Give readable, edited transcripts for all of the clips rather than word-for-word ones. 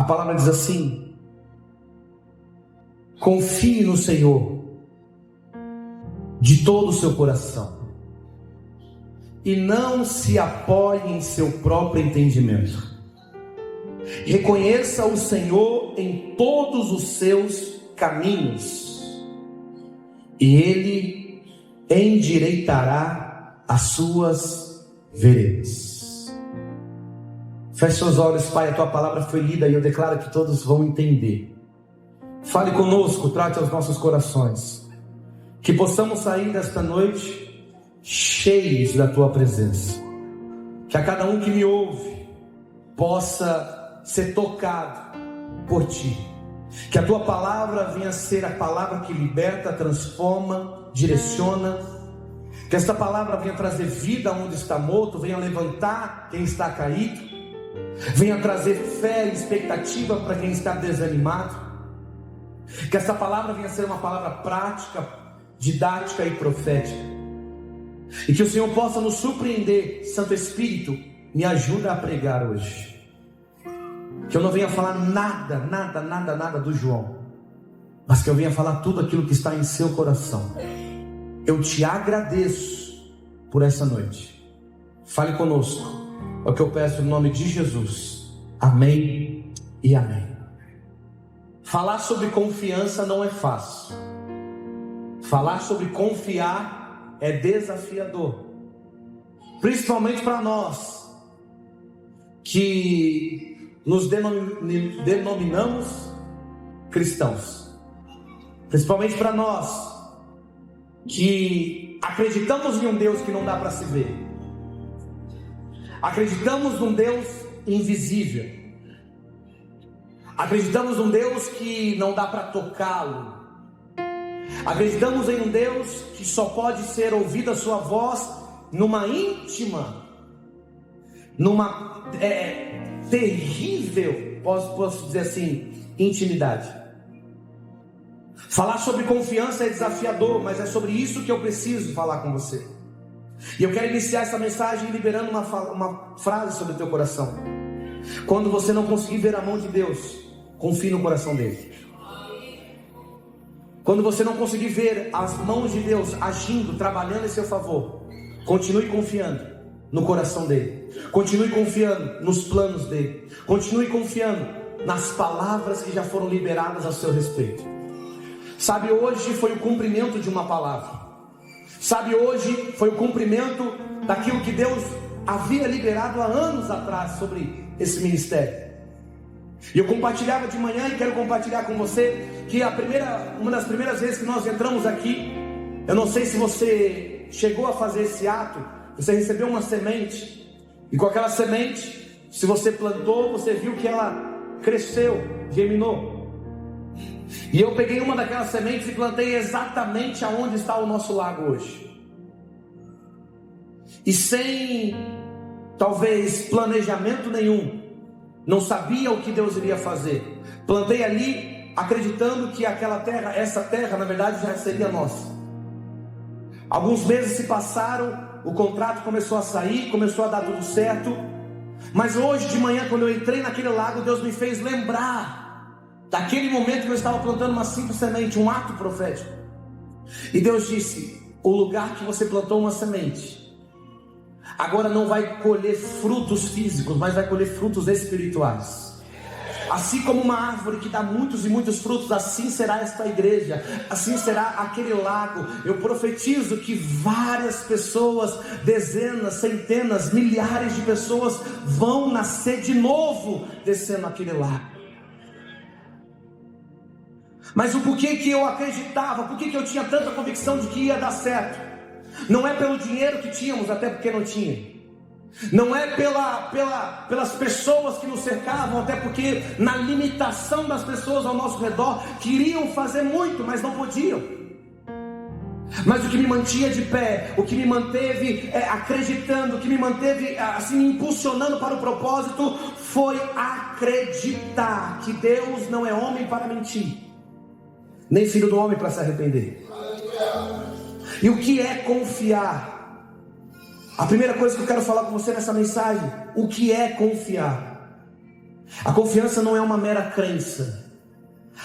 palavra diz assim: confie no Senhor de todo o seu coração e não se apoie em seu próprio entendimento. Reconheça o Senhor em todos os seus caminhos e Ele endireitará as suas veredas. Feche seus olhos, Pai. A Tua palavra foi lida e eu declaro que todos vão entender. Fale conosco, trate aos nossos corações, que possamos sair desta noite cheios da Tua presença. Que a cada um que me ouve possa ser tocado por Ti. Que a Tua palavra venha ser a palavra que liberta, transforma, direciona. Que esta palavra venha trazer vida onde está morto, venha levantar quem está caído, venha trazer fé e expectativa para quem está desanimado. Que esta palavra venha ser uma palavra prática, didática e profética. E que o Senhor possa nos surpreender. Santo Espírito, me ajuda a pregar hoje. Que eu não venha falar nada do João, mas que eu venha falar tudo aquilo que está em seu coração. Eu te agradeço por essa noite. Fale conosco. É o que eu peço no nome de Jesus. Amém e amém. Falar sobre confiança não é fácil. Falar sobre confiar é desafiador. Principalmente para nós que nos denominamos cristãos. Principalmente para nós que acreditamos em um Deus que não dá para se ver. Acreditamos num Deus invisível. Acreditamos num Deus que não dá para tocá-lo. Acreditamos em um Deus que só pode ser ouvida a sua voz numa íntima, numa terrível, posso dizer assim, intimidade. Falar sobre confiança é desafiador, mas é sobre isso que eu preciso falar com você. E eu quero iniciar essa mensagem liberando uma frase sobre o teu coração. Quando você não conseguir ver a mão de Deus, confie no coração dele. Quando você não conseguir ver as mãos de Deus agindo, trabalhando em seu favor, continue confiando no coração dele. Continue confiando nos planos dele. Continue confiando nas palavras que já foram liberadas a seu respeito. Sabe, hoje foi o cumprimento de uma palavra. Sabe, hoje foi o cumprimento daquilo que Deus havia liberado há anos atrás sobre esse ministério. E eu compartilhava de manhã e quero compartilhar com você que uma das primeiras vezes que nós entramos aqui, eu não sei se você chegou a fazer esse ato, você recebeu uma semente, e com aquela semente, se você plantou, você viu que ela cresceu, germinou. E eu peguei uma daquelas sementes e plantei exatamente aonde está o nosso lago hoje. E sem, talvez, planejamento nenhum, não sabia o que Deus iria fazer. Plantei ali, acreditando que essa terra, na verdade, já seria nossa. Alguns meses se passaram, o contrato começou a sair, começou a dar tudo certo. Mas hoje de manhã, quando eu entrei naquele lago, Deus me fez lembrar daquele momento que eu estava plantando uma simples semente, um ato profético. E Deus disse: o lugar que você plantou uma semente, agora não vai colher frutos físicos, mas vai colher frutos espirituais. Assim como uma árvore que dá muitos e muitos frutos, assim será esta igreja, assim será aquele lago. Eu profetizo que várias pessoas, dezenas, centenas, milhares de pessoas vão nascer de novo descendo aquele lago. Mas o porquê que eu acreditava, por que eu tinha tanta convicção de que ia dar certo? Não é pelo dinheiro que tínhamos, até porque não tinha. Não é pelas pessoas que nos cercavam, até porque na limitação das pessoas ao nosso redor, queriam fazer muito, mas não podiam. Mas o que me mantinha de pé, o que me manteve acreditando, o que me manteve assim me impulsionando para o propósito, foi acreditar que Deus não é homem para mentir, nem filho do homem para se arrepender. E o que é confiar? A primeira coisa que eu quero falar com você nessa mensagem: o que é confiar? A confiança não é uma mera crença.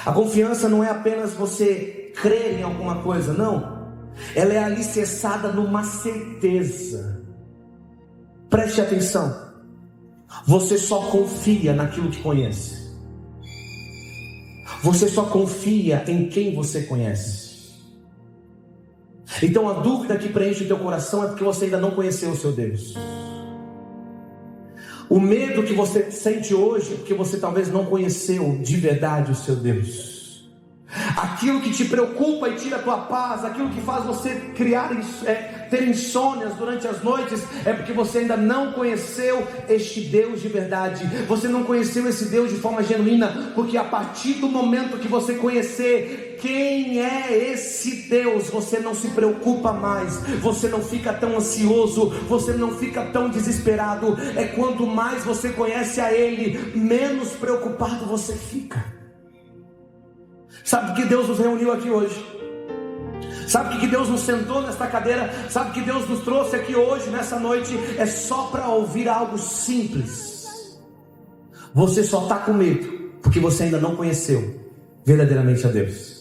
A confiança não é apenas você crer em alguma coisa, não. Ela é alicerçada numa certeza. Preste atenção. Você só confia naquilo que conhece. Você só confia em quem você conhece. Então a dúvida que preenche o teu coração é porque você ainda não conheceu o seu Deus. O medo que você sente hoje é porque você talvez não conheceu de verdade o seu Deus. Aquilo que te preocupa e tira a tua paz, aquilo que faz você ter insônias durante as noites, é porque você ainda não conheceu este Deus de verdade. Você não conheceu esse Deus de forma genuína, porque a partir do momento que você conhecer quem é esse Deus, você não se preocupa mais, você não fica tão ansioso, você não fica tão desesperado. É quanto mais você conhece a Ele, menos preocupado você fica. Sabe por que Deus nos reuniu aqui hoje? Sabe por que Deus nos sentou nesta cadeira? Sabe por que Deus nos trouxe aqui hoje, nessa noite? É só para ouvir algo simples. Você só está com medo porque você ainda não conheceu verdadeiramente a Deus.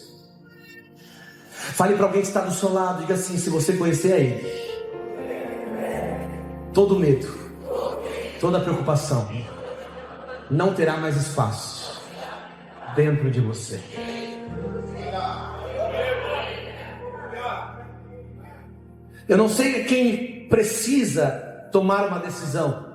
Fale para alguém que está do seu lado, diga assim: se você conhecer a Ele, todo medo, toda preocupação não terá mais espaço dentro de você. Eu não sei quem precisa tomar uma decisão.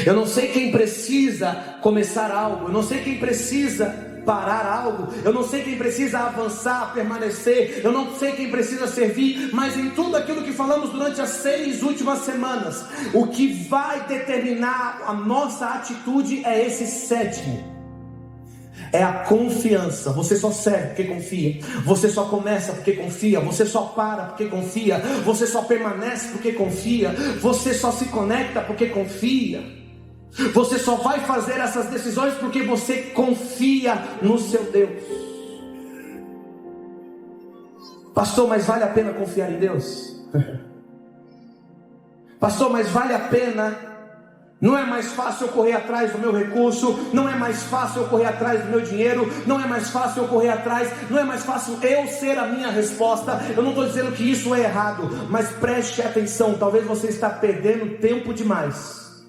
Eu não sei quem precisa começar algo. Eu não sei quem precisa parar algo. Eu não sei quem precisa avançar, permanecer. Eu não sei quem precisa servir. Mas em tudo aquilo que falamos durante as 6 últimas semanas, o que vai determinar a nossa atitude é esse 7º. É a confiança. Você só serve porque confia. Você só começa porque confia. Você só para porque confia. Você só permanece porque confia. Você só se conecta porque confia. Você só vai fazer essas decisões porque você confia no seu Deus. Pastor, mas vale a pena confiar em Deus? Pastor, mas vale a pena? Não é mais fácil eu correr atrás do meu recurso, não é mais fácil eu correr atrás do meu dinheiro, não é mais fácil eu correr atrás, não é mais fácil eu ser a minha resposta. Eu não estou dizendo que isso é errado, mas preste atenção, talvez você está perdendo tempo demais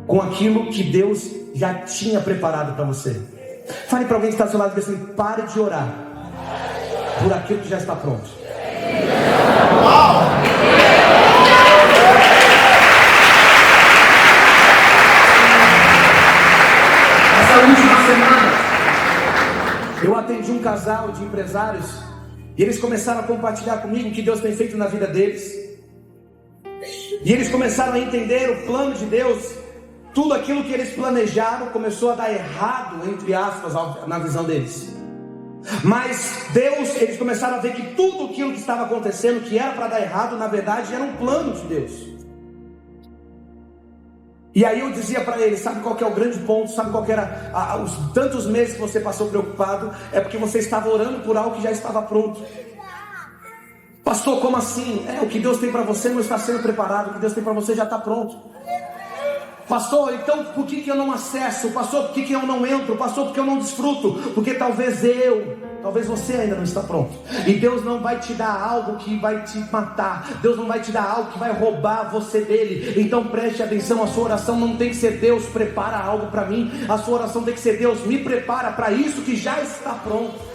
com aquilo que Deus já tinha preparado para você. Fale para alguém que está ao seu lado e diga assim: pare de orar por aquilo que já está pronto. Essa última semana eu atendi um casal de empresários e eles começaram a compartilhar comigo o que Deus tem feito na vida deles. E eles começaram a entender o plano de Deus. Tudo aquilo que eles planejaram começou a dar errado, entre aspas, na visão deles. Mas Deus, eles começaram a ver que tudo aquilo que estava acontecendo, que era para dar errado, na verdade era um plano de Deus. E aí eu dizia para eles: sabe qual que é o grande ponto? Sabe qual que era os tantos meses que você passou preocupado? É porque você estava orando por algo que já estava pronto. Pastor, como assim? O que Deus tem para você não está sendo preparado. O que Deus tem para você já está pronto. Pastor, então por que eu não acesso? Pastor, por que eu não entro? Pastor, por que eu não desfruto? Porque talvez você ainda não está pronto. E Deus não vai te dar algo que vai te matar. Deus não vai te dar algo que vai roubar você dele. Então preste atenção, a sua oração não tem que ser: Deus, prepara algo para mim. A sua oração tem que ser: Deus, me prepara para isso que já está pronto.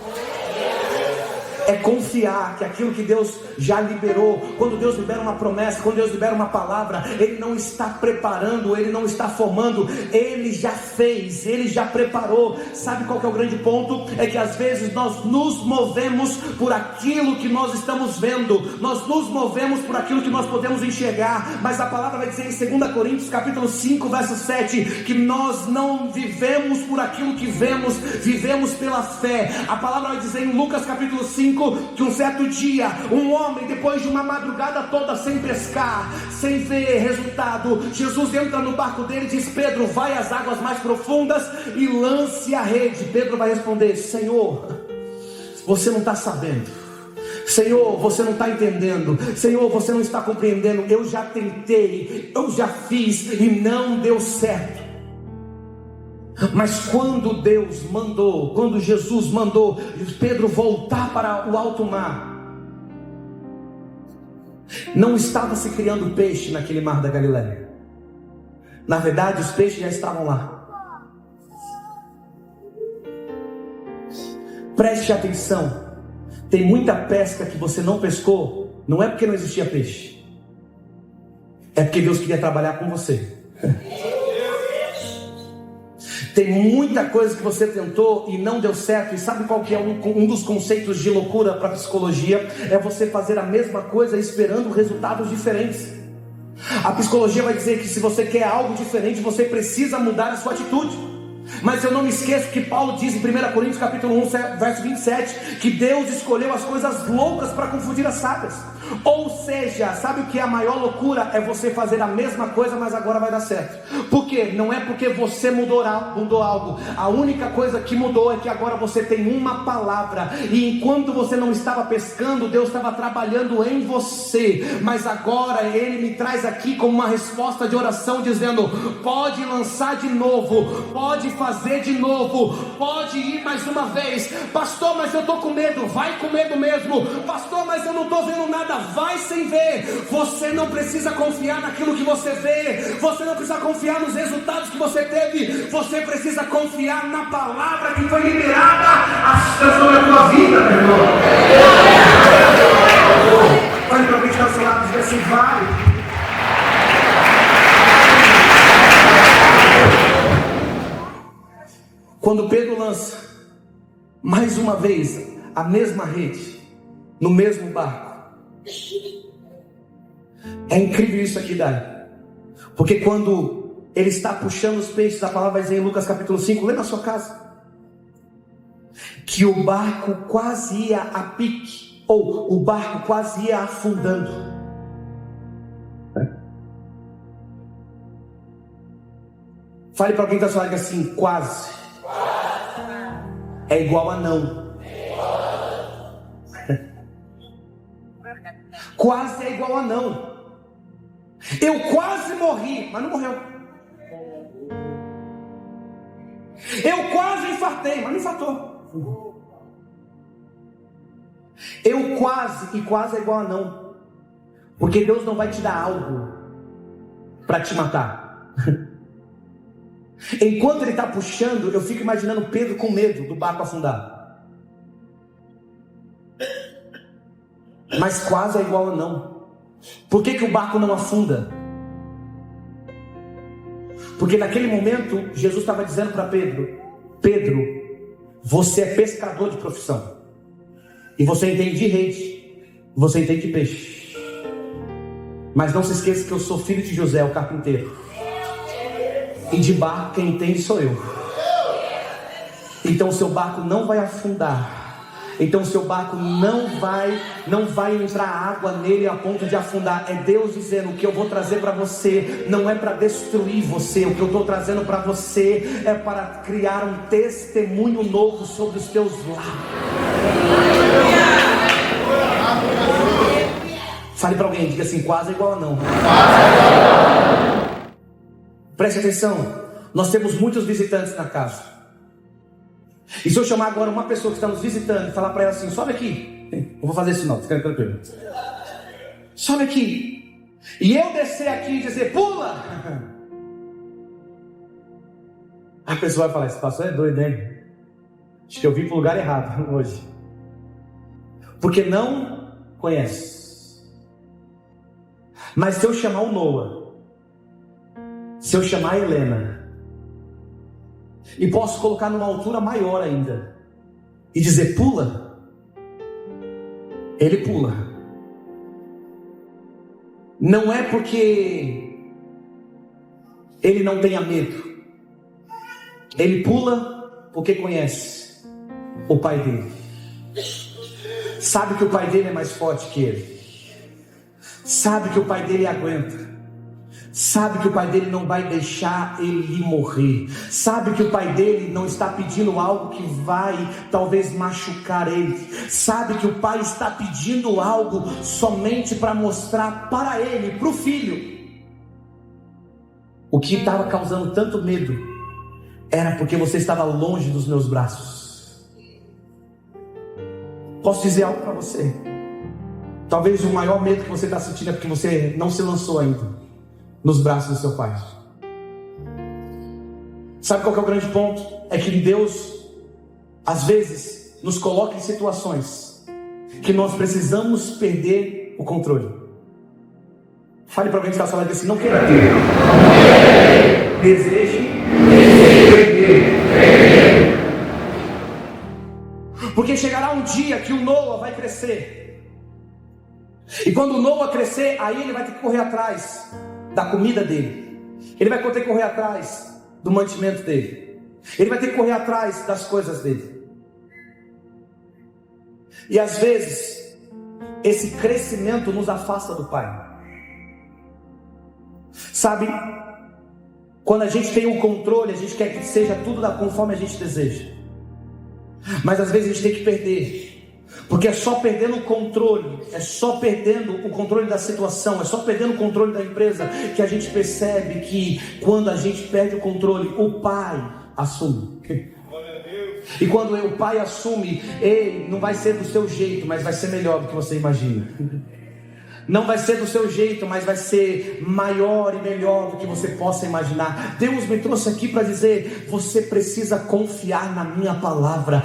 É confiar que aquilo que Deus já liberou, quando Deus libera uma promessa, quando Deus libera uma palavra, Ele não está preparando, Ele não está formando, Ele já fez, Ele já preparou. Sabe qual que é o grande ponto? É que às vezes nós nos movemos por aquilo que nós estamos vendo, nós nos movemos por aquilo que nós podemos enxergar, mas a palavra vai dizer em 2 Coríntios capítulo 5, verso 7, que nós não vivemos por aquilo que vemos, vivemos pela fé. A palavra vai dizer em Lucas capítulo 5, que um certo dia, um homem, depois de uma madrugada toda sem pescar, sem ver resultado, Jesus entra no barco dele e diz: Pedro, vai às águas mais profundas e lance a rede. Pedro vai responder: Senhor, você não está sabendo. Senhor, você não está entendendo. Senhor, você não está compreendendo. Eu já tentei, eu já fiz e não deu certo. Mas quando Deus mandou, quando Jesus mandou Pedro voltar para o alto mar, não estava se criando peixe naquele mar da Galileia. Na verdade, os peixes já estavam lá. Preste atenção. Tem muita pesca que você não pescou, não é porque não existia peixe, é porque Deus queria trabalhar com você. Tem muita coisa que você tentou e não deu certo. E sabe qual que é um dos conceitos de loucura para a psicologia? É você fazer a mesma coisa esperando resultados diferentes. A psicologia vai dizer que se você quer algo diferente, você precisa mudar a sua atitude. Mas eu não me esqueço que Paulo diz em 1 Coríntios capítulo 1, verso 27, que Deus escolheu as coisas loucas para confundir as sábias. Ou seja, sabe o que é a maior loucura? É você fazer a mesma coisa, mas agora vai dar certo. Por quê? Não é porque você mudou algo. A única coisa que mudou é que agora você tem uma palavra. E enquanto você não estava pescando, Deus estava trabalhando em você. Mas agora Ele me traz aqui como uma resposta de oração, dizendo: pode lançar de novo, pode fazer de novo, pode ir mais uma vez. Pastor, mas eu estou com medo. Vai com medo mesmo. Pastor, mas eu não estou vendo nada. Vai sem ver. Você não precisa confiar naquilo que você vê. Você não precisa confiar nos resultados que você teve. Você precisa confiar na palavra que foi liberada sobre a tua vida, meu irmão. Olha para quem está ao seu lado e diga assim: vai. Quando Pedro lança mais uma vez a mesma rede no mesmo barco, é incrível isso aqui, Dai. Porque quando ele está puxando os peixes, a palavra vai dizer em Lucas capítulo 5, lê na sua casa, que o barco quase ia a pique, ou o barco quase ia afundando. Fale para alguém da sua área assim: quase é igual a não. Quase é igual a não. Eu quase morri, mas não morreu. Eu quase infartei, mas não infartou. Eu quase, e quase é igual a não. Porque Deus não vai te dar algo para te matar. Enquanto ele está puxando, eu fico imaginando Pedro com medo do barco afundar. Mas quase é igual a não. Por que o barco não afunda? Porque naquele momento Jesus estava dizendo para Pedro: Pedro, você é pescador de profissão, e você entende de rede, você entende de peixe. Mas não se esqueça que eu sou filho de José, o carpinteiro, e de barco quem entende sou eu. Então o seu barco não vai afundar. Então o seu barco não vai entrar água nele a ponto de afundar. É Deus dizendo: o que eu vou trazer para você não é para destruir você. O que eu estou trazendo para você é para criar um testemunho novo sobre os teus lados. Fale para alguém, diga assim: quase é igual a não. Preste atenção, nós temos muitos visitantes na casa. E se eu chamar agora uma pessoa que está nos visitando e falar para ela assim: sobe aqui, eu vou fazer isso não, fica tranquilo, sobe aqui, e eu descer aqui e dizer pula, a pessoa vai falar: esse pastor é doido, hein? Acho que eu vim para o lugar errado hoje, porque não conhece. Mas se eu chamar o Noah, se eu chamar a Helena, e posso colocar numa altura maior ainda e dizer pula, ele pula. Não é porque ele não tenha medo, ele pula porque conhece o pai dele, sabe que o pai dele é mais forte que ele, sabe que o pai dele aguenta, sabe que o pai dele não vai deixar ele morrer, sabe que o pai dele não está pedindo algo que vai talvez machucar ele, sabe que o pai está pedindo algo somente para mostrar para ele, para o filho, o que estava causando tanto medo era porque você estava longe dos meus braços. Posso dizer algo para você? Talvez o maior medo que você está sentindo é porque você não se lançou ainda nos braços do seu pai. Sabe qual que é o grande ponto? É que Deus, às vezes, nos coloca em situações que nós precisamos perder o controle. Fale para alguém que está falando assim: não queira ter, deseje perder. Porque chegará um dia que o Noah vai crescer, e quando o Noah crescer, aí ele vai ter que correr atrás da comida dele, ele vai ter que correr atrás do mantimento dele, ele vai ter que correr atrás das coisas dele. E às vezes esse crescimento nos afasta do Pai. Sabe, quando a gente tem um controle, a gente quer que seja tudo conforme a gente deseja, mas às vezes a gente tem que perder, porque é só perdendo o controle, é só perdendo o controle da situação, é só perdendo o controle da empresa, que a gente percebe que quando a gente perde o controle, o Pai assume. E quando o Pai assume, ele não vai ser do seu jeito, mas vai ser melhor do que você imagina. Não vai ser do seu jeito, mas vai ser maior e melhor do que você possa imaginar. Deus me trouxe aqui para dizer: você precisa confiar na minha palavra.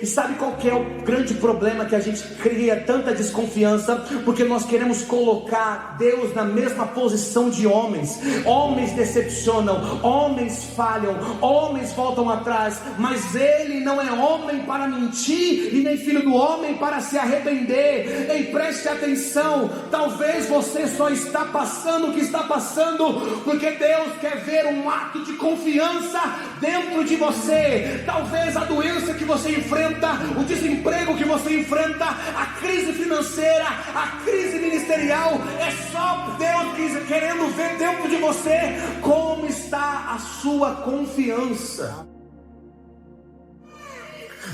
E sabe qual que é o grande problema? Que a gente cria tanta desconfiança, porque nós queremos colocar Deus na mesma posição de homens. Homens decepcionam, homens falham, homens voltam atrás, mas Ele não é homem para mentir, e nem filho do homem para se arrepender. Ei, preste atenção. Talvez você só está passando o que está passando porque Deus quer ver um ato de confiança dentro de você. Talvez a doença que você enfrenta, o desemprego que você enfrenta, a crise financeira, a crise ministerial, é só Deus querendo ver dentro de você como está a sua confiança.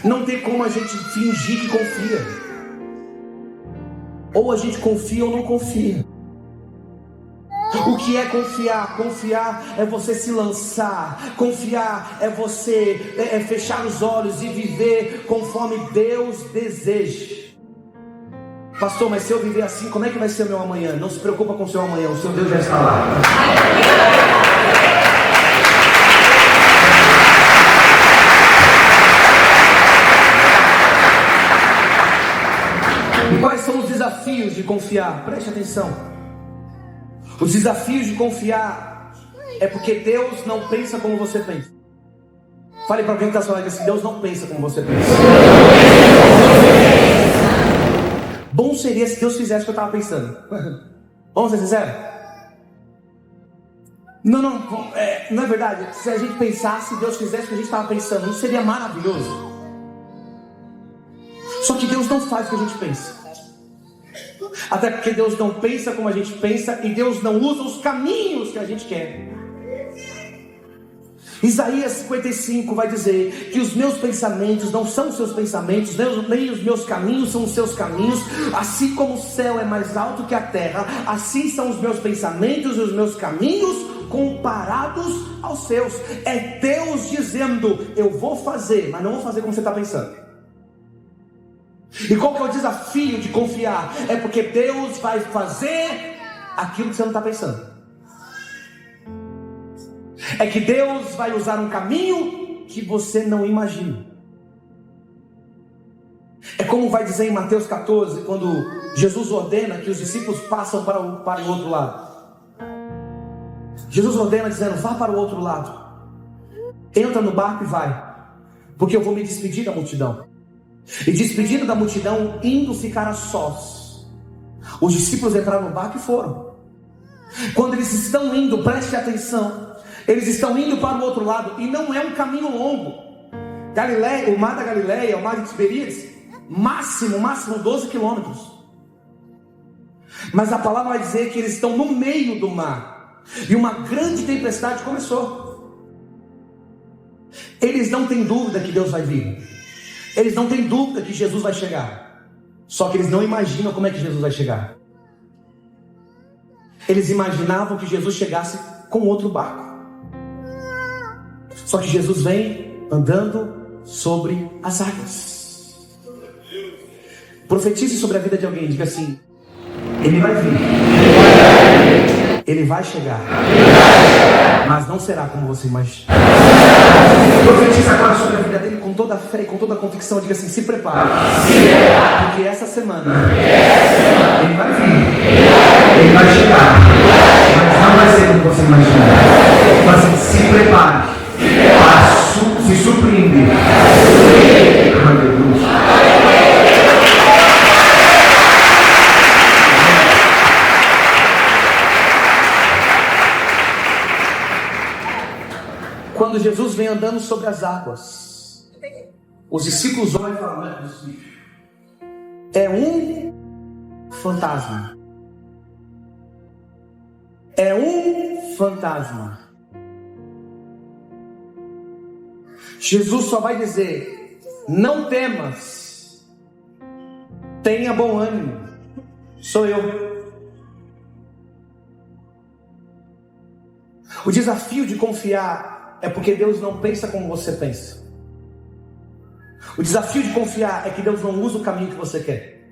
Não tem como a gente fingir que confia. Ou a gente confia ou não confia. O que é confiar? Confiar é você se lançar. Confiar é você fechar os olhos e viver conforme Deus deseja. Pastor, mas se eu viver assim, como é que vai ser o meu amanhã? Não se preocupa com o seu amanhã, o seu Deus já está lá. E quais são os desafios de confiar? Preste atenção. Os desafios de confiar é porque Deus não pensa como você pensa. Fale para alguém que está falando assim: Deus não pensa como você pensa. Bom seria se Deus fizesse o que eu estava pensando. Vamos ser sinceros? Não é verdade. Se a gente pensasse, Deus fizesse o que a gente estava pensando, não seria maravilhoso? Só que Deus não faz o que a gente pensa. Até porque Deus não pensa como a gente pensa, e Deus não usa os caminhos que a gente quer. Isaías 55 vai dizer que os meus pensamentos não são os seus pensamentos, nem os meus caminhos são os seus caminhos. Assim como o céu é mais alto que a terra, assim são os meus pensamentos e os meus caminhos comparados aos seus. É Deus dizendo: eu vou fazer, mas não vou fazer como você está pensando. E qual que é o desafio de confiar? É porque Deus vai fazer aquilo que você não está pensando. É que Deus vai usar um caminho que você não imagina. É como vai dizer em Mateus 14, quando Jesus ordena que os discípulos passam para o outro lado. Jesus ordena dizendo: vá para o outro lado, entra no barco e vai, porque eu vou me despedir da multidão. E despedindo da multidão, indo ficar a sós, os discípulos entraram no barco e foram. Quando eles estão indo, preste atenção, eles estão indo para o outro lado, e não é um caminho longo. Galileia, o mar da Galileia, o mar de Tiberíades, máximo 12 quilômetros. Mas a palavra vai dizer que eles estão no meio do mar, e uma grande tempestade começou. Eles não têm dúvida que Deus vai vir. Eles não têm dúvida que Jesus vai chegar. Só que eles não imaginam como é que Jesus vai chegar. Eles imaginavam que Jesus chegasse com outro barco. Só que Jesus vem andando sobre as águas. Profetize sobre a vida de alguém, diga assim: ele vai vir, ele vai chegar, mas não será como você imagina. Profetize agora sobre a vida dele com toda a fé e com toda a convicção, diga assim: se prepare, porque essa semana ele vai vir, ele vai chegar, mas não vai ser como você imagina. Mas se prepare, se surpreender. Aleluia. Quando Jesus vem andando sobre as águas, os discípulos olham e falam: não é possível. É um fantasma. É um fantasma. Jesus só vai dizer: não temas, tenha bom ânimo, sou eu. O desafio de confiar é porque Deus não pensa como você pensa. O desafio de confiar é que Deus não usa o caminho que você quer.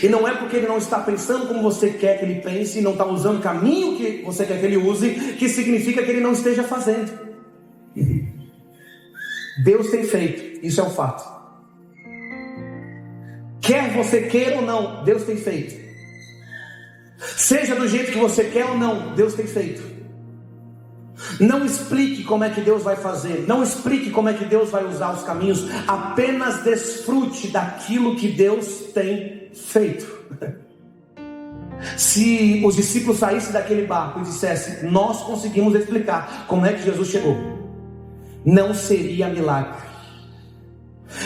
E não é porque Ele não está pensando como você quer que Ele pense e não está usando o caminho que você quer que Ele use, que significa que Ele não esteja fazendo. Deus tem feito, isso é um fato. Quer você queira ou não, Deus tem feito. Seja do jeito que você quer ou não, Deus tem feito. Não explique como é que Deus vai fazer, não explique como é que Deus vai usar os caminhos, apenas desfrute daquilo que Deus tem feito. Se os discípulos saíssem daquele barco e dissessem: nós conseguimos explicar como é que Jesus chegou, não seria milagre.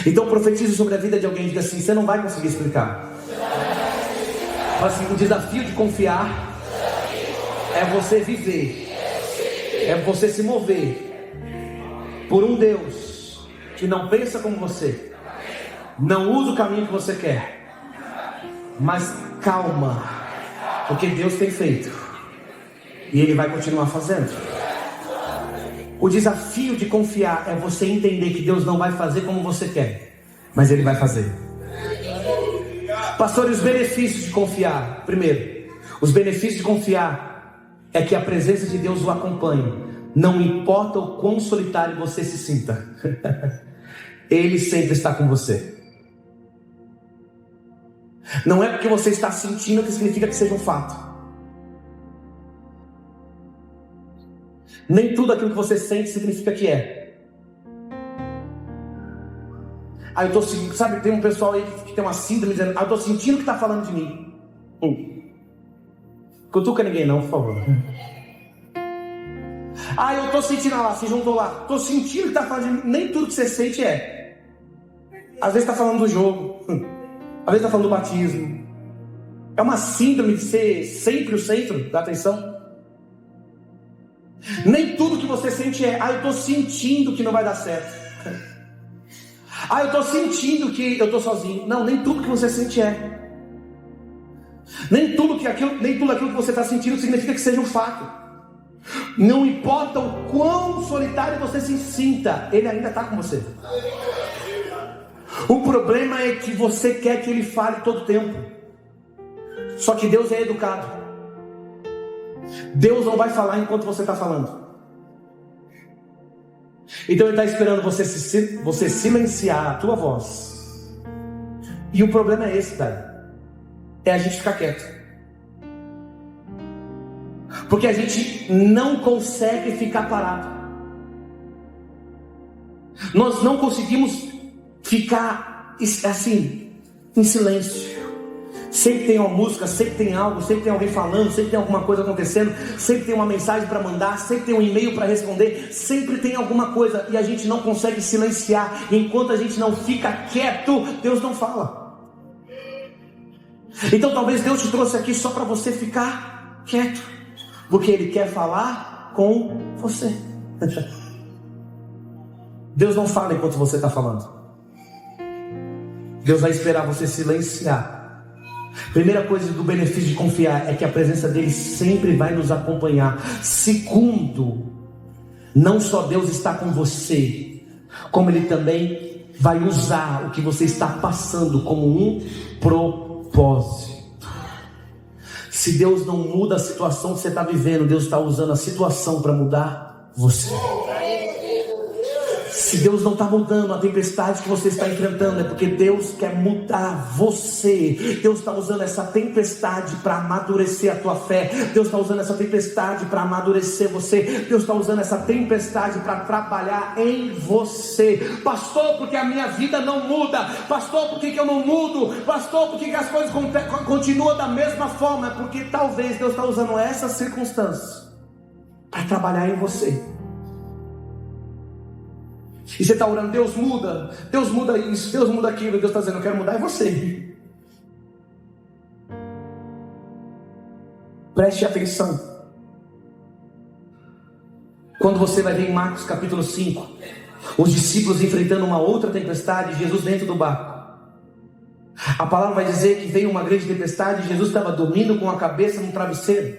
Então profetize sobre a vida de alguém e diga assim: você não vai conseguir explicar. Assim, o desafio de confiar é você viver, é você se mover por um Deus que não pensa como você, não usa o caminho que você quer, mas calma, porque Deus tem feito e Ele vai continuar fazendo. O desafio de confiar é você entender que Deus não vai fazer como você quer, mas Ele vai fazer. Pastor, e os benefícios de confiar? Primeiro, os benefícios de confiar é que a presença de Deus o acompanhe. Não importa o quão solitário você se sinta, Ele sempre está com você. Não é porque você está sentindo que significa que seja um fato. Nem tudo aquilo que você sente significa que é. Aí eu tô sentindo, sabe, tem um pessoal aí que tem uma síndrome dizendo: eu tô sentindo que está falando de mim. Cutuca ninguém não, por favor. Eu tô sentindo, lá, se juntou lá, tô sentindo que está falando de mim. Nem tudo que você sente é. Às vezes está falando do jogo, às vezes está falando do batismo. É uma síndrome de ser sempre o centro da atenção. Nem tudo que você sente é: eu tô sentindo que não vai dar certo. Eu tô sentindo que eu tô sozinho. Não, nem tudo que você sente é. Nem tudo aquilo que você está sentindo significa que seja um fato. Não importa o quão solitário você se sinta, Ele ainda está com você. O problema é que você quer que Ele fale todo o tempo. Só que Deus é educado. Deus não vai falar enquanto você está falando. Então Ele está esperando você silenciar a tua voz. E o problema é esse, Dai. É a gente ficar quieto. Porque a gente não consegue ficar parado. Nós não conseguimos ficar assim, em silêncio. Sempre tem uma música, sempre tem algo, sempre tem alguém falando, sempre tem alguma coisa acontecendo, sempre tem uma mensagem para mandar, sempre tem um e-mail para responder, sempre tem alguma coisa e a gente não consegue silenciar. E enquanto a gente não fica quieto, Deus não fala. Então talvez Deus te trouxe aqui só para você ficar quieto, porque Ele quer falar com você. Deus não fala enquanto você está falando. Deus vai esperar você silenciar. Primeira coisa do benefício de confiar é que a presença dele sempre vai nos acompanhar. Segundo, Não só Deus está com você, como Ele também vai usar o que você está passando como um propósito. Se Deus não muda a situação que você está vivendo, Deus está usando a situação para mudar você. Se Deus não está mudando a tempestade que você está enfrentando, é porque Deus quer mudar você. Deus está usando essa tempestade para amadurecer a tua fé. Deus está usando essa tempestade para amadurecer você. Deus está usando essa tempestade para trabalhar em você. Pastor, porque a minha vida não muda? Pastor, por que eu não mudo? Pastor, por que as coisas continuam da mesma forma? É porque talvez Deus está usando essa circunstância para trabalhar em você. E você está orando, Deus muda isso, Deus muda aquilo. E Deus está dizendo, eu quero mudar em você. Preste atenção. Quando você vai ver em Marcos capítulo 5, os discípulos enfrentando uma outra tempestade, Jesus dentro do barco. A palavra vai dizer que veio uma grande tempestade, Jesus estava dormindo com a cabeça no travesseiro.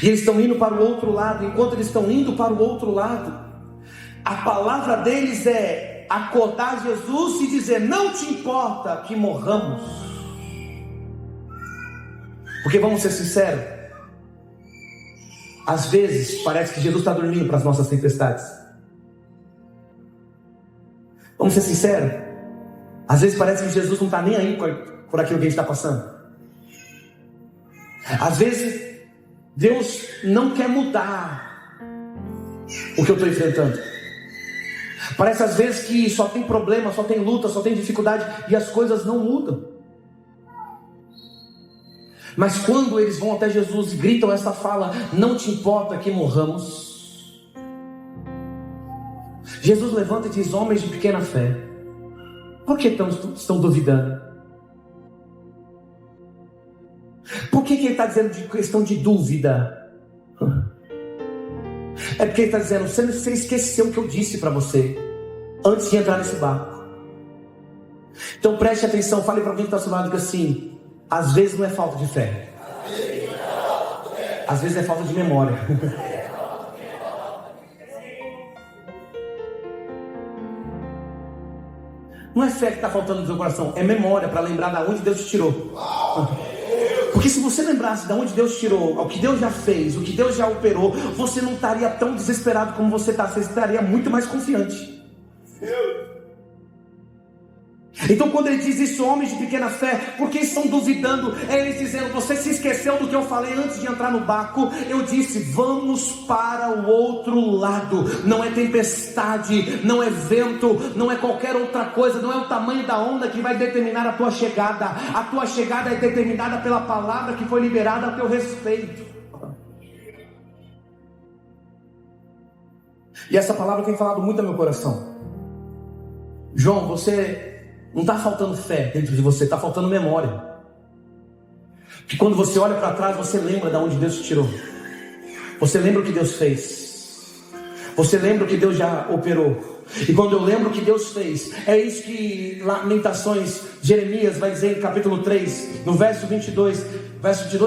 E eles estão indo para o outro lado. Enquanto eles estão indo para o outro lado, a palavra deles é acordar Jesus e dizer, não te importa que morramos. Porque vamos ser sinceros, às vezes parece que Jesus está dormindo para as nossas tempestades. Vamos ser sinceros, às vezes parece que Jesus não está nem aí por aquilo que a gente está passando. Às vezes Deus não quer mudar o que eu estou enfrentando. Parece às vezes que só tem problema, só tem luta, só tem dificuldade e as coisas não mudam. Mas quando eles vão até Jesus e gritam essa fala, não te importa que morramos, Jesus levanta e diz, homens de pequena fé, por que estão duvidando? Por que ele está dizendo de questão de dúvida? É porque ele está dizendo, você esqueceu o que eu disse para você antes de entrar nesse barco. Então preste atenção, fale para alguém que está ao seu lado que assim, às vezes não é falta de fé, às vezes é falta de memória. Não é fé que está faltando no seu coração, é memória para lembrar de onde Deus te tirou. Porque se você lembrasse de onde Deus tirou, o que Deus já fez, o que Deus já operou, você não estaria tão desesperado como você está, você estaria muito mais confiante. Então quando ele diz isso, homens de pequena fé, porque estão duvidando, é eles dizendo, você se esqueceu do que eu falei antes de entrar no barco. Eu disse, vamos para o outro lado. Não é tempestade, não é vento, não é qualquer outra coisa, não é o tamanho da onda que vai determinar a tua chegada. A tua chegada é determinada pela palavra que foi liberada a teu respeito. E essa palavra tem falado muito ao meu coração. João, você não está faltando fé dentro de você, está faltando memória. Que quando você olha para trás, você lembra de onde Deus te tirou. Você lembra o que Deus fez. Você lembra o que Deus já operou. E quando eu lembro o que Deus fez, é isso que Lamentações, Jeremias vai dizer em capítulo 3, no verso 22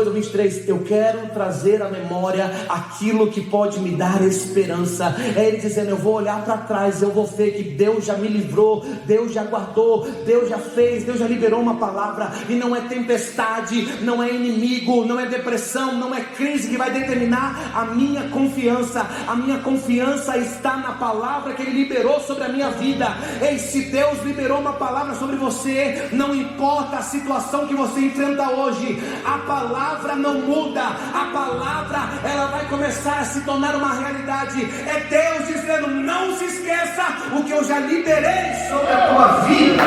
ou 23, eu quero trazer à memória aquilo que pode me dar esperança. É ele dizendo, eu vou olhar para trás, eu vou ver que Deus já me livrou, Deus já guardou, Deus já fez, Deus já liberou uma palavra. E não é tempestade, não é inimigo, não é depressão, não é crise que vai determinar a minha confiança. A minha confiança está na palavra que ele liberou sobre a minha vida. E se Deus liberou uma palavra sobre você, não importa a situação que você enfrenta hoje, a palavra não muda. A palavra, ela vai começar a se tornar uma realidade. É Deus dizendo, não se esqueça o que eu já liberei sobre a tua vida.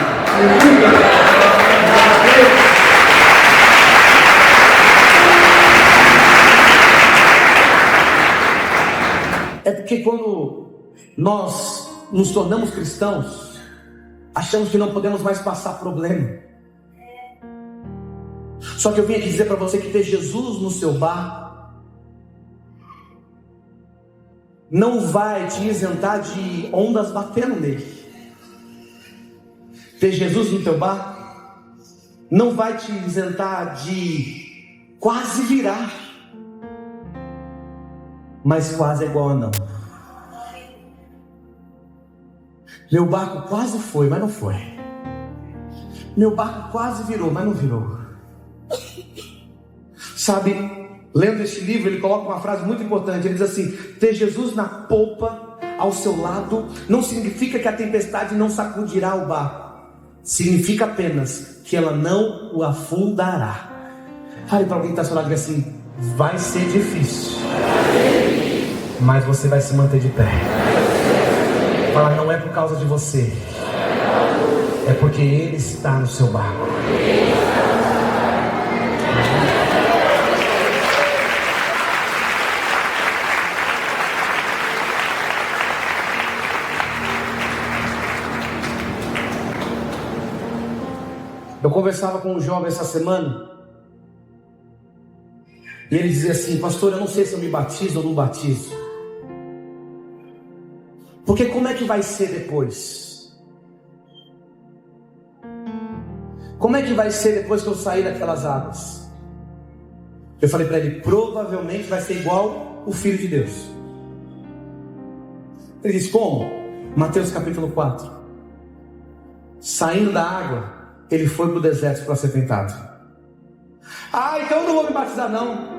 É porque quando nós nos tornamos cristãos, achamos que não podemos mais passar problema. Só que eu vim aqui dizer para você que ter Jesus no seu barco não vai te isentar de ondas batendo nele. Ter Jesus no teu barco não vai te isentar de quase virar, mas quase é igual a não. Meu barco quase foi, mas não foi. Meu barco quase virou, mas não virou. Sabe, lendo este livro, ele coloca uma frase muito importante. Ele diz assim: ter Jesus na polpa, ao seu lado, não significa que a tempestade não sacudirá o barco. Significa apenas que ela não o afundará. Fale para alguém que está ao seu lado e diga assim: vai ser difícil, mas você vai se manter de pé. Fala: não é por causa de você, é porque Ele está no seu barco. Eu conversava com um jovem essa semana, e ele dizia assim: pastor, eu não sei se eu me batizo ou não batizo, porque como é que vai ser depois? Como é que vai ser depois que eu sair daquelas águas? Eu falei para ele: provavelmente vai ser igual o Filho de Deus. Ele disse: como? Mateus capítulo 4. Saindo da água, ele foi para o deserto para ser tentado. Ah, então eu não vou me batizar não.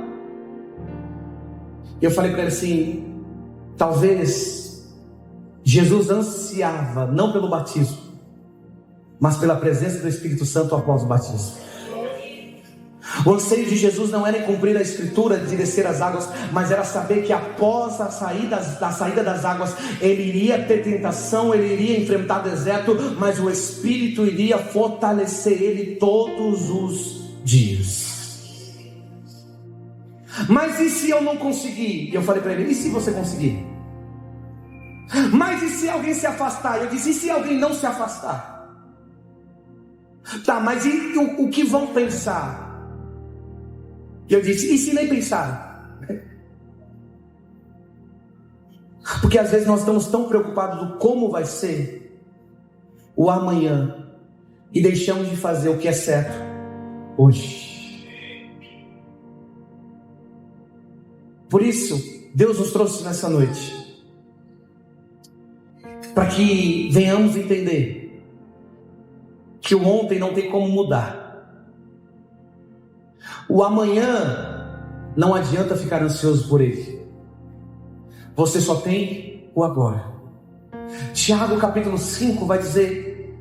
E eu falei para ele assim: talvez Jesus ansiava não pelo batismo, mas pela presença do Espírito Santo após o batismo. O anseio de Jesus não era em cumprir a escritura de descer as águas, mas era saber que após a saída das águas, ele iria ter tentação, ele iria enfrentar deserto, mas o Espírito iria fortalecer ele todos os dias. Mas e se eu não conseguir? E eu falei para ele: e se você conseguir? Mas e se alguém se afastar? Eu disse: e se alguém não se afastar? Tá, mas e o que vão pensar? E eu disse: e se nem pensar? Porque às vezes nós estamos tão preocupados do como vai ser o amanhã e deixamos de fazer o que é certo hoje. Por isso, Deus nos trouxe nessa noite para que venhamos entender que o ontem não tem como mudar. O amanhã não adianta ficar ansioso por ele. Você só tem o agora. Tiago capítulo 5 vai dizer: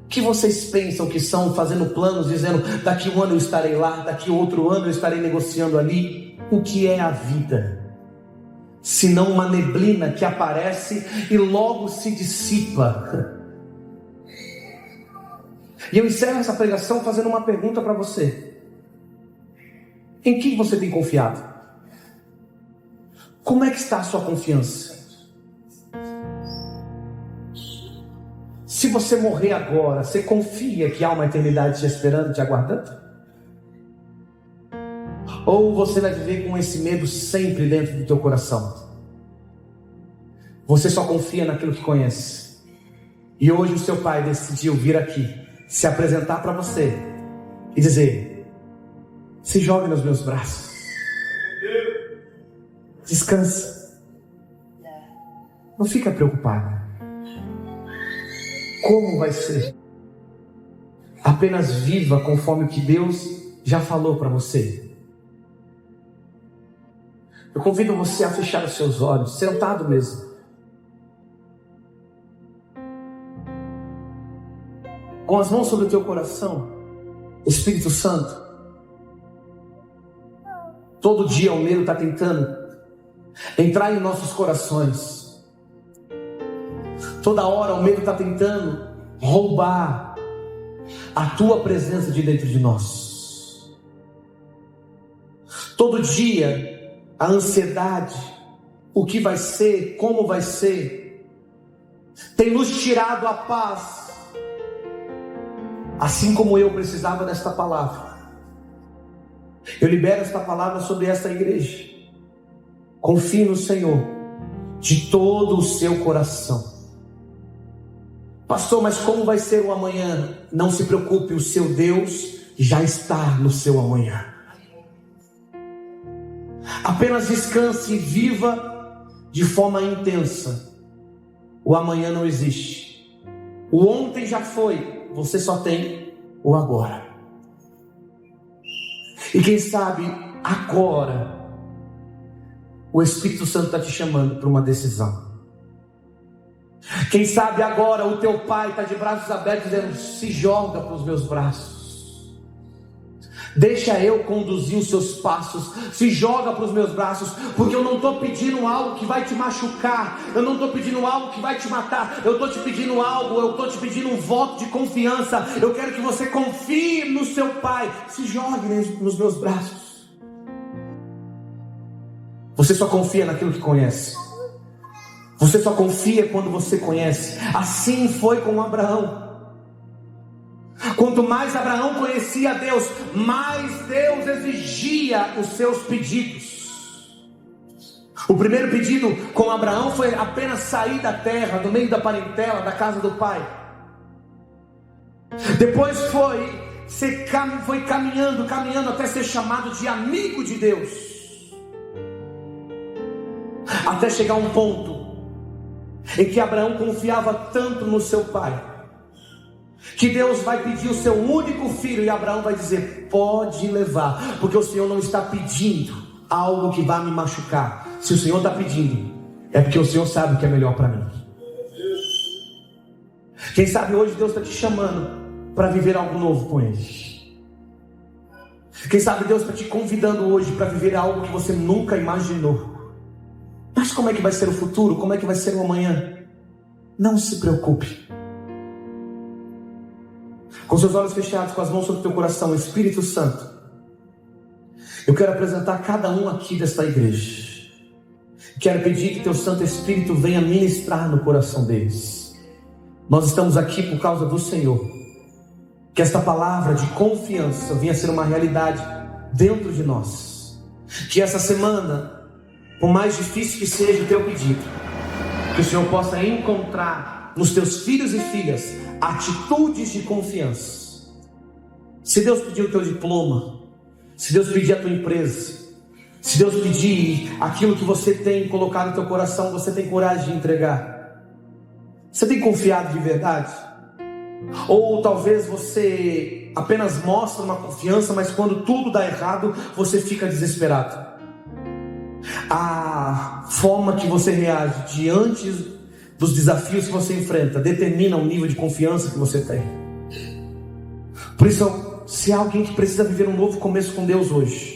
que vocês pensam que são fazendo planos, dizendo: daqui um ano eu estarei lá, daqui outro ano eu estarei negociando ali. O que é a vida? Senão uma neblina que aparece e logo se dissipa. E eu encerro essa pregação fazendo uma pergunta para você: em quem você tem confiado? Como é que está a sua confiança? Se você morrer agora, você confia que há uma eternidade te esperando, te aguardando? Ou você vai viver com esse medo sempre dentro do teu coração? Você só confia naquilo que conhece. E hoje o seu pai decidiu vir aqui, se apresentar para você e dizer: se jogue nos meus braços, descansa, não fica preocupado. Como vai ser? Apenas viva conforme o que Deus já falou para você. Eu convido você a fechar os seus olhos, sentado mesmo, com as mãos sobre o teu coração. Espírito Santo, todo dia o medo está tentando entrar em nossos corações. Toda hora o medo está tentando roubar a tua presença de dentro de nós. Todo dia a ansiedade, o que vai ser, como vai ser, tem nos tirado a paz. Assim como eu precisava desta palavra, eu libero esta palavra sobre esta igreja. Confie no Senhor de todo o seu coração. Pastor, mas como vai ser o amanhã? Não se preocupe, o seu Deus já está no seu amanhã. Apenas descanse e viva de forma intensa. O amanhã não existe. O ontem já foi, você só tem o agora. E quem sabe agora o Espírito Santo está te chamando para uma decisão. Quem sabe agora o teu pai está de braços abertos dizendo: se joga para os meus braços. Deixa eu conduzir os seus passos. Se joga para os meus braços, porque eu não estou pedindo algo que vai te machucar. Eu não estou pedindo algo que vai te matar. Eu estou te pedindo algo, eu estou te pedindo um voto de confiança. Eu quero que você confie no seu pai. Se jogue nos meus braços. Você só confia naquilo que conhece. Você só confia quando você conhece. Assim foi com Abraão. Quanto mais Abraão conhecia Deus, mais Deus exigia os seus pedidos. O primeiro pedido com Abraão foi apenas sair da terra, do meio da parentela, da casa do pai. Depois foi caminhando até ser chamado de amigo de Deus. Até chegar a um ponto em que Abraão confiava tanto no seu pai, que Deus vai pedir o seu único filho, e Abraão vai dizer: pode levar, porque o Senhor não está pedindo algo que vai me machucar. Se o Senhor está pedindo, é porque o Senhor sabe o que é melhor para mim. Quem sabe hoje Deus está te chamando para viver algo novo com Ele. Quem sabe Deus está te convidando hoje para viver algo que você nunca imaginou. Mas como é que vai ser o futuro? Como é que vai ser o amanhã? Não se preocupe. Com seus olhos fechados, com as mãos sobre o teu coração, Espírito Santo, eu quero apresentar cada um aqui desta igreja. Quero pedir que teu Santo Espírito venha ministrar no coração deles. Nós estamos aqui por causa do Senhor. Que esta palavra de confiança venha a ser uma realidade dentro de nós. Que essa semana, por mais difícil que seja o teu pedido, que o Senhor possa encontrar nos teus filhos e filhas atitudes de confiança. Se Deus pedir o teu diploma, se Deus pedir a tua empresa, se Deus pedir aquilo que você tem colocado no teu coração, você tem coragem de entregar? Você tem confiado de verdade? Ou talvez você apenas mostra uma confiança, mas quando tudo dá errado, você fica desesperado. A forma que você reage diante dos desafios que você enfrenta determina o nível de confiança que você tem. Por isso, se há alguém que precisa viver um novo começo com Deus hoje,